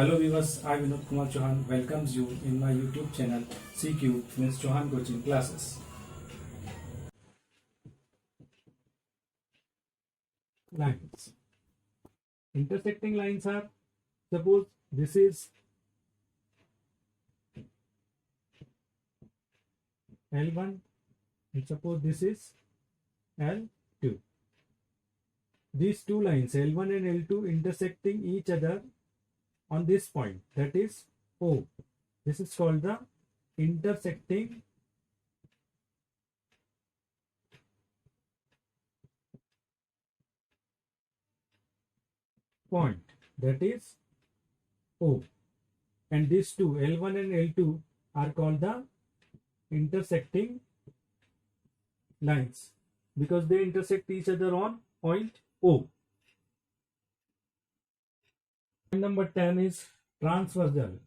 Hello viewers, I Vinod Kumar Chauhan welcomes you in my YouTube channel CQ means Chauhan Coaching Classes. Lines. Intersecting lines are, suppose this is L1 and suppose this is L2. These two lines L1 and L2 intersecting each other on this point, that is O. This is called the intersecting point, that is O. And these two L1 and L2 are called the intersecting lines because they intersect each other on point O. Point number 10 is transversal.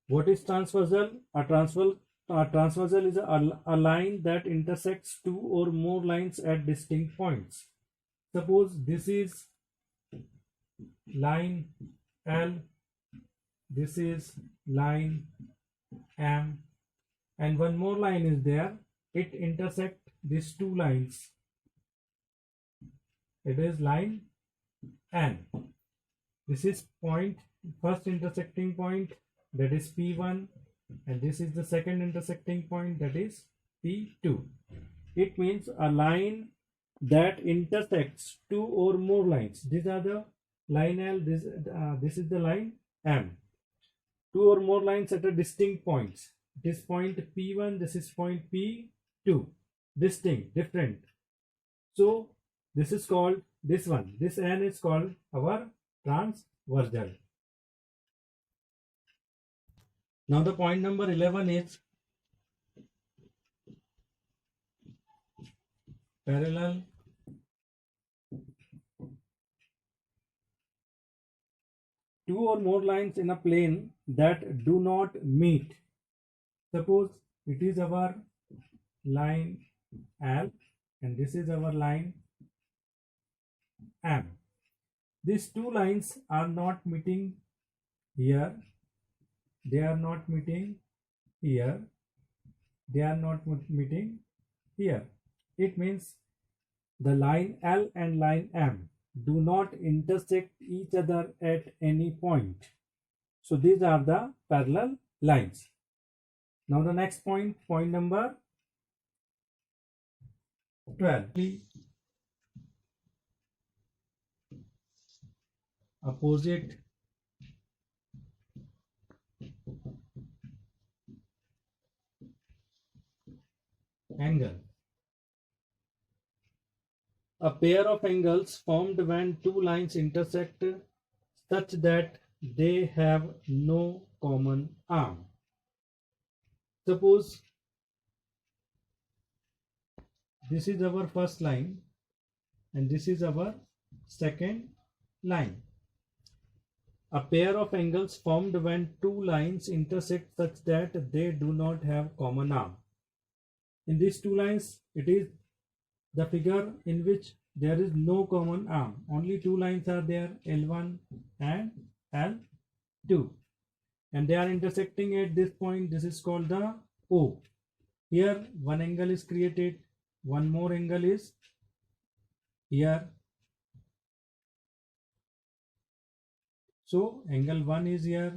What is transversal? A transversal is a line that intersects two or more lines at distinct points. Suppose this is line L, this is line M, and one more line is there. It intersects these two lines. It is line N. This is point, first intersecting point, that is P1, and this is the second intersecting point, that is P2. It means a line that intersects two or more lines. These are the line L, this is the line M. Two or more lines at a distinct points. This point P1, this is point P2. Distinct, different. So this is called, this one, this N is called our transversal. Now the point number 11 is parallel. Two or more lines in a plane that do not meet. Suppose it is our line L and this is our line M. These two lines are not meeting here. They are not meeting here. They are not meeting here. It means the line L and line M do not intersect each other at any point. So these are the parallel lines. Now the next point, point number 12. Opposite angle. A pair of angles formed when two lines intersect such that they have no common arm. Suppose this is our first line and this is our second line. A pair of angles formed when two lines intersect such that they do not have common arm. In these two lines, it is the figure in which there is no common arm. Only two lines are there, L1 and L2. And they are intersecting at this point. This is called the O. Here one angle is created. One more angle is here. So angle 1 is here.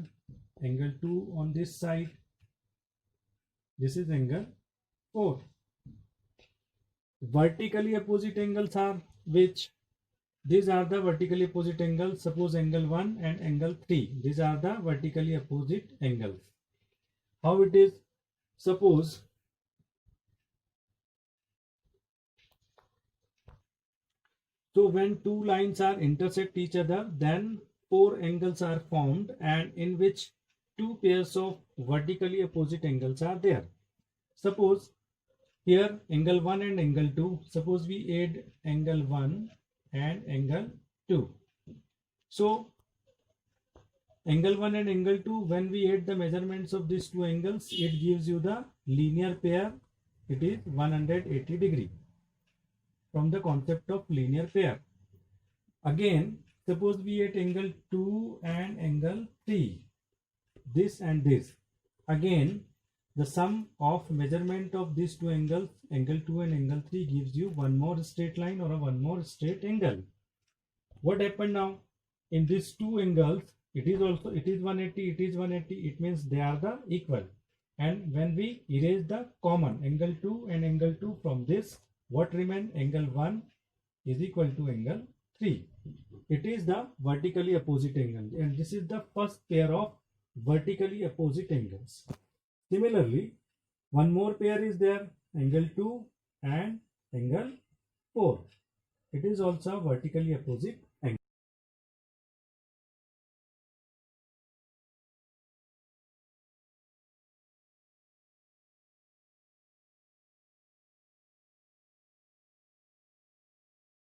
Angle 2 on this side. This is angle 4. Vertically opposite angles are which? These are the vertically opposite angles. Suppose angle 1 and angle 3. These are the vertically opposite angles. How it is? Suppose so when two lines are intersect each other, then four angles are formed, and in which two pairs of vertically opposite angles are there. Suppose here angle 1 and angle 2. Suppose we add angle 1 and angle 2. So angle 1 and angle 2, when we add the measurements of these two angles, it gives you the linear pair it is 180 degree from the concept of linear pair. Again, suppose we at angle 2 and angle 3, this and this. Again, the sum of measurement of these two angles, angle 2 and angle 3, gives you one more straight line or a one more straight angle. What happened now? In these two angles, it is 180, it is 180, it means they are the equal. And when we erase the common angle 2 and angle 2 from this, what remain? Angle 1 is equal to angle 3. It is the vertically opposite angle, and this is the first pair of vertically opposite angles. Similarly, one more pair is there, angle 2 and angle 4. It is also vertically opposite angle.